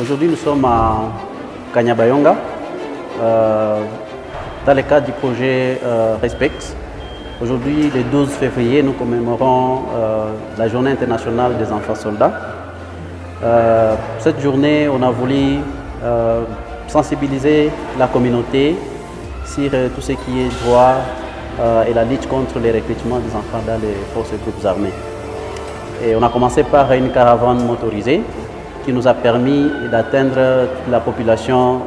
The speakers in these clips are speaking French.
Aujourd'hui, nous sommes à Kanyabayonga, dans le cadre du projet Respect. Aujourd'hui, le 12 février, nous commémorons la Journée internationale des enfants soldats. Cette journée, on a voulu sensibiliser la communauté sur tout ce qui est droit et la lutte contre les recrutements des enfants dans les forces et groupes armés. Et on a commencé par une caravane motorisée qui nous a permis d'atteindre la population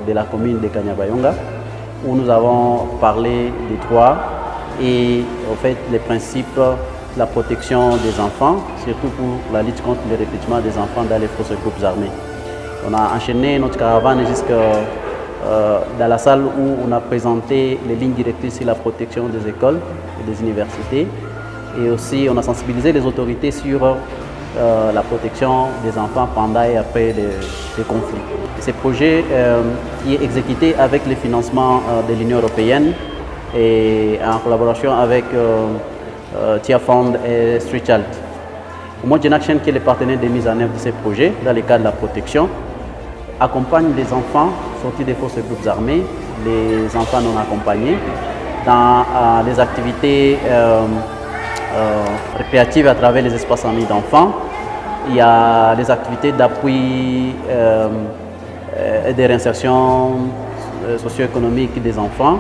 de la commune de Kanyabayonga, où nous avons parlé des droits et en fait les principes de la protection des enfants, surtout pour la lutte contre le recrutement des enfants dans les forces et groupes armés. On a enchaîné notre caravane jusqu'à dans la salle où on a présenté les lignes directrices sur la protection des écoles et des universités. Et aussi, on a sensibilisé les autorités sur la protection des enfants pendant et après les conflits. Ce projet qui est exécuté avec le financement de l'Union européenne et en collaboration avec Tia Fund et Street Child. Women Action, qui est le partenaire de mise en œuvre de ces projets dans le cadre de la protection, accompagne les enfants sortis des forces et groupes armés, les enfants non accompagnés, dans les activités récréatives à travers les espaces en ligne d'enfants. Il y a les activités d'appui et de réinsertion socio-économique des enfants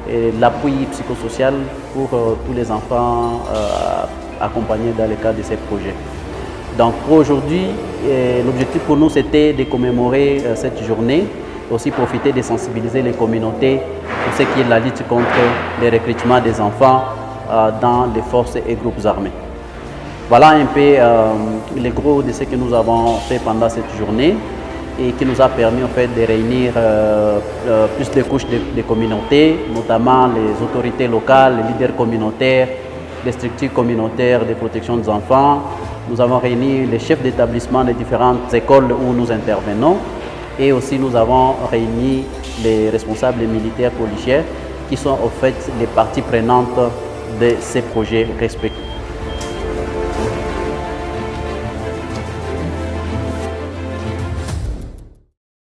et l'appui psychosocial pour tous les enfants accompagnés dans le cadre de ces projets. Donc pour aujourd'hui, l'objectif pour nous c'était de commémorer cette journée, aussi profiter de sensibiliser les communautés pour ce qui est la lutte contre les recrutements des enfants dans les forces et groupes armés. Voilà un peu le gros de ce que nous avons fait pendant cette journée et qui nous a permis en fait de réunir plus de couches de communautés, notamment les autorités locales, les leaders communautaires, les structures communautaires de protection des enfants. Nous avons réuni les chefs d'établissement des différentes écoles où nous intervenons et aussi nous avons réuni les responsables militaires policiers qui sont en fait les parties prenantes de ces projets respectifs.